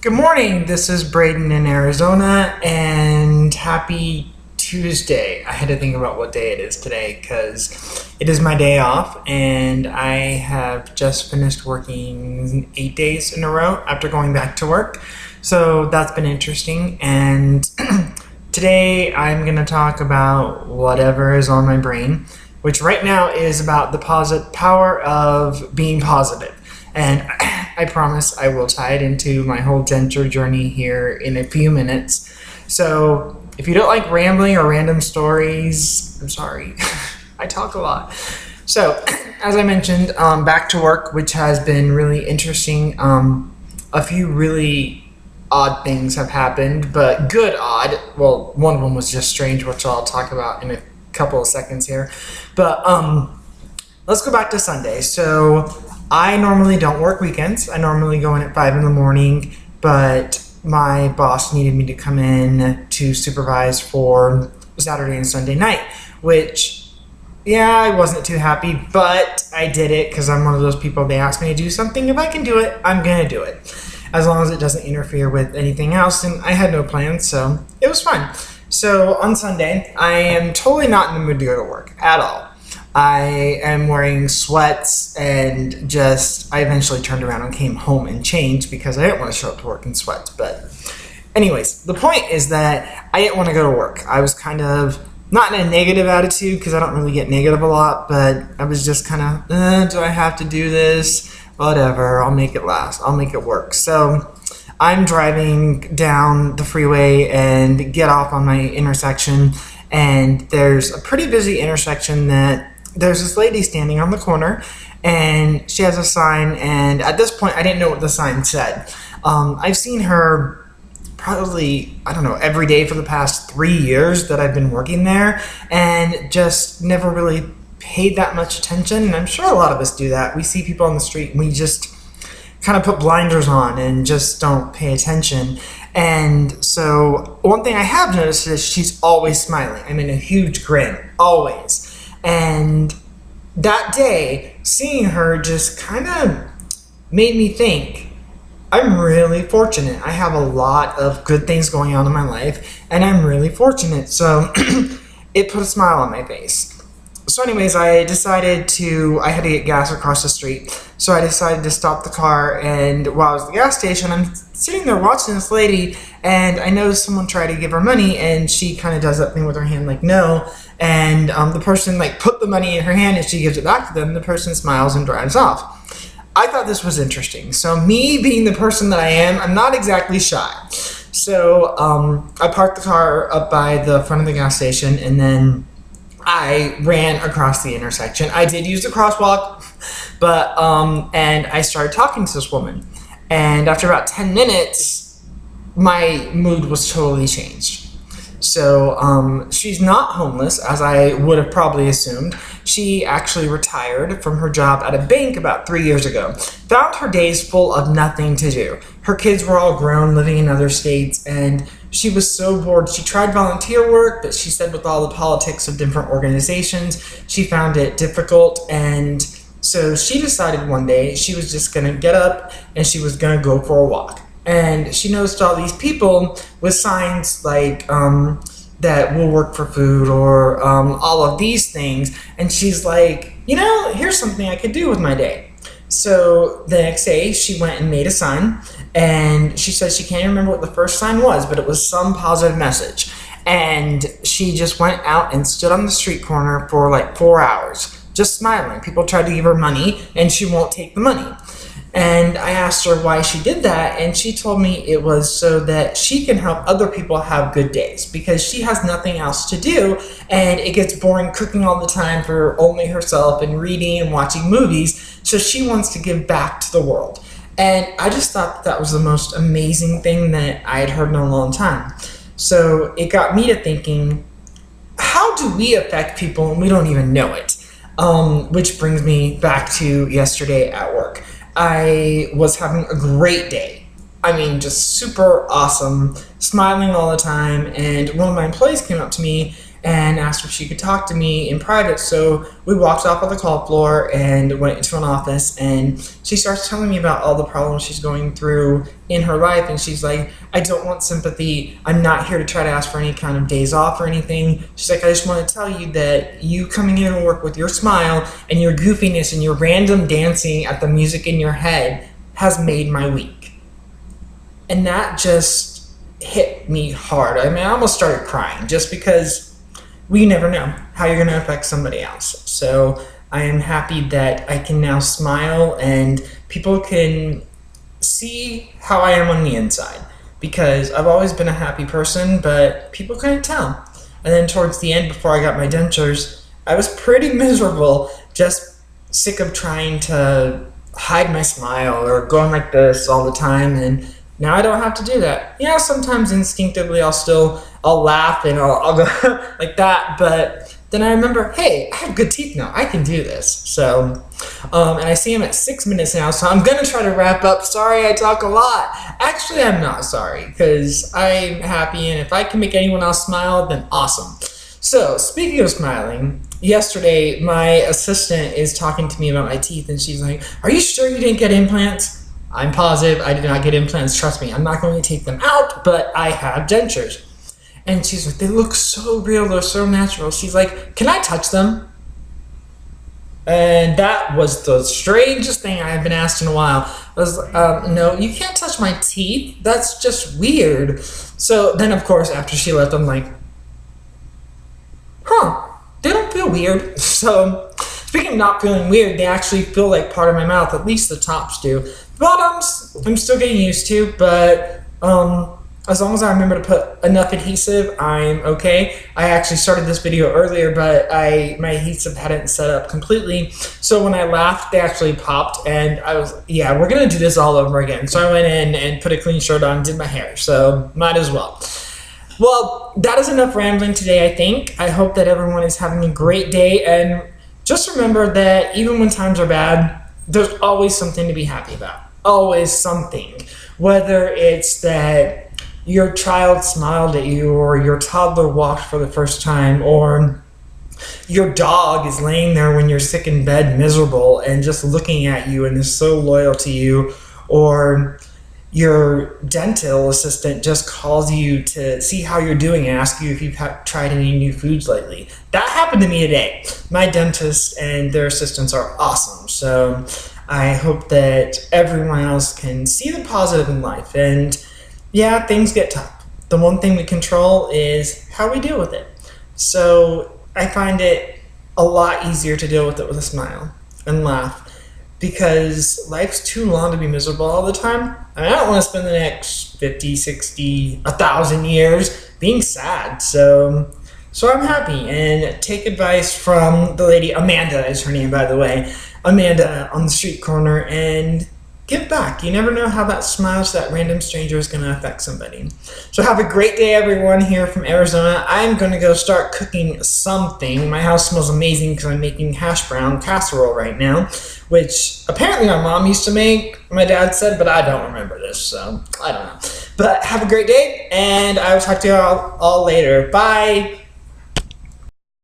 Good morning. This is Braden in Arizona, and happy Tuesday. I had to think about what day it is today because it is my day off, and I have just finished working 8 days in a row after going back to work. So that's been interesting. And today I'm going to talk about whatever is on my brain, which right now is about the power of being positive. And I promise I will tie it into my whole denture journey here in a few minutes. So if you don't like rambling or random stories, I'm sorry. I talk a lot. So as I mentioned, back to work, which has been really interesting. A few really odd things have happened, but good odd. Well, one of them was just strange, which I'll talk about in a couple of seconds here. But let's go back to Sunday. So I normally don't work weekends. I normally go in at 5 in the morning, but my boss needed me to come in to supervise for Saturday and Sunday night, which, yeah, I wasn't too happy, but I did it because I'm one of those people. They ask me to do something. If I can do it, I'm going to do it, as long as it doesn't interfere with anything else. And I had no plans, so it was fun. So on Sunday, I am totally not in the mood to go to work at all. I am wearing sweats and I eventually turned around and came home and changed because I didn't want to show up to work in sweats. But anyways, the point is that I didn't want to go to work. I was kind of not in a negative attitude because I don't really get negative a lot, but I was just kind of, do I have to do this? Whatever, I'll make it last. I'll make it work. So I'm driving down the freeway and get off on my intersection, and there's a pretty busy intersection that there's this lady standing on the corner, and she has a sign, and at this point I didn't know what the sign said. I've seen her probably, I don't know, every day for the past 3 years that I've been working there, and just never really paid that much attention. And I'm sure a lot of us do that. We see people on the street and we just kind of put blinders on and just don't pay attention. And so one thing I have noticed is she's always smiling. I mean, a huge grin, always. And that day, seeing her just kind of made me think, I'm really fortunate. I have a lot of good things going on in my life, and I'm really fortunate. So it put a smile on my face. So anyways, I had to get gas across the street. So I decided to stop the car, and while I was at the gas station, I'm sitting there watching this lady, and I noticed someone try to give her money, and she kind of does that thing with her hand like, no. And the person put the money in her hand, and she gives it back to them. The person smiles and drives off. I thought this was interesting. So me being the person that I am, I'm not exactly shy. So I parked the car up by the front of the gas station, and then I ran across the intersection. I did use the crosswalk, but and I started talking to this woman. And after about 10 minutes, my mood was totally changed. So she's not homeless, as I would have probably assumed. She actually retired from her job at a bank about 3 years ago. Found her days full of nothing to do. Her kids were all grown, living in other states, and she was so bored. She tried volunteer work, but she said with all the politics of different organizations, she found it difficult. And so she decided one day she was just going to get up and she was going to go for a walk. And she noticed all these people with signs like that will work for food, or all of these things. And she's like, here's something I could do with my day. So the next day she went and made a sign, and she said she can't remember what the first sign was, but it was some positive message. And she just went out and stood on the street corner for 4 hours, just smiling. People tried to give her money, and she won't take the money. And I asked her why she did that, and she told me it was so that she can help other people have good days, because she has nothing else to do, and it gets boring cooking all the time for only herself and reading and watching movies, so she wants to give back to the world. And I just thought that was the most amazing thing that I had heard in a long time. So it got me to thinking, how do we affect people and we don't even know it? Which brings me back to yesterday at work. I was having a great day. I mean, just super awesome, smiling all the time. And one of my employees came up to me and asked if she could talk to me in private. So we walked off of the call floor and went into an office, and she starts telling me about all the problems she's going through in her life. And she's like, I don't want sympathy. I'm not here to try to ask for any kind of days off or anything. She's like, I just want to tell you that you coming in and work with your smile and your goofiness and your random dancing at the music in your head has made my week. And that just hit me hard. I mean, I almost started crying just because we never know how you're going to affect somebody else. So I am happy that I can now smile and people can see how I am on the inside, because I've always been a happy person, but people couldn't tell. And then towards the end, before I got my dentures, I was pretty miserable, just sick of trying to hide my smile or going like this all the time. And now I don't have to do that. Yeah, sometimes instinctively I'll laugh and I'll go like that, but then I remember, hey, I have good teeth now. I can do this. So, and I see I'm at 6 minutes now, so I'm gonna try to wrap up. Sorry I talk a lot. Actually, I'm not sorry, because I'm happy, and if I can make anyone else smile, then awesome. So, speaking of smiling, yesterday my assistant is talking to me about my teeth, and she's like, are you sure you didn't get implants? I'm positive I did not get implants. Trust me, I'm not going to take them out, but I have dentures. And she's like, they look so real, they're so natural. She's like, can I touch them? And that was the strangest thing I have been asked in a while. I was like, no, you can't touch my teeth. That's just weird. So then, of course, after she left, I'm like, they don't feel weird. So speaking of not feeling weird, they actually feel like part of my mouth, at least the tops do. The bottoms, I'm still getting used to, but as long as I remember to put enough adhesive, I'm okay. I actually started this video earlier, but my adhesive hadn't set up completely. So when I laughed, they actually popped, and I was, yeah, we're gonna do this all over again. So I went in and put a clean shirt on, did my hair, so might as well. Well, that is enough rambling today, I think. I hope that everyone is having a great day, and just remember that even when times are bad, there's always something to be happy about. Always something. Whether it's that your child smiled at you, or your toddler walked for the first time, or your dog is laying there when you're sick in bed miserable and just looking at you and is so loyal to you, or your dental assistant just calls you to see how you're doing and ask you if you've tried any new foods lately. That happened to me today. My dentist and their assistants are awesome. So I hope that everyone else can see the positive in life. And yeah, things get tough. The one thing we control is how we deal with it. So I find it a lot easier to deal with it with a smile and laugh, because life's too long to be miserable all the time. I mean, I don't want to spend the next 50, 60, 1,000 years being sad. So I'm happy, and take advice from the lady, Amanda is her name, by the way, Amanda on the street corner, and give back. You never know how that smile to that random stranger is going to affect somebody. So have a great day, everyone, here from Arizona. I'm going to go start cooking something. My house smells amazing because I'm making hash brown casserole right now, which apparently my mom used to make, my dad said, but I don't remember this, so I don't know. But have a great day, and I will talk to you all later. Bye!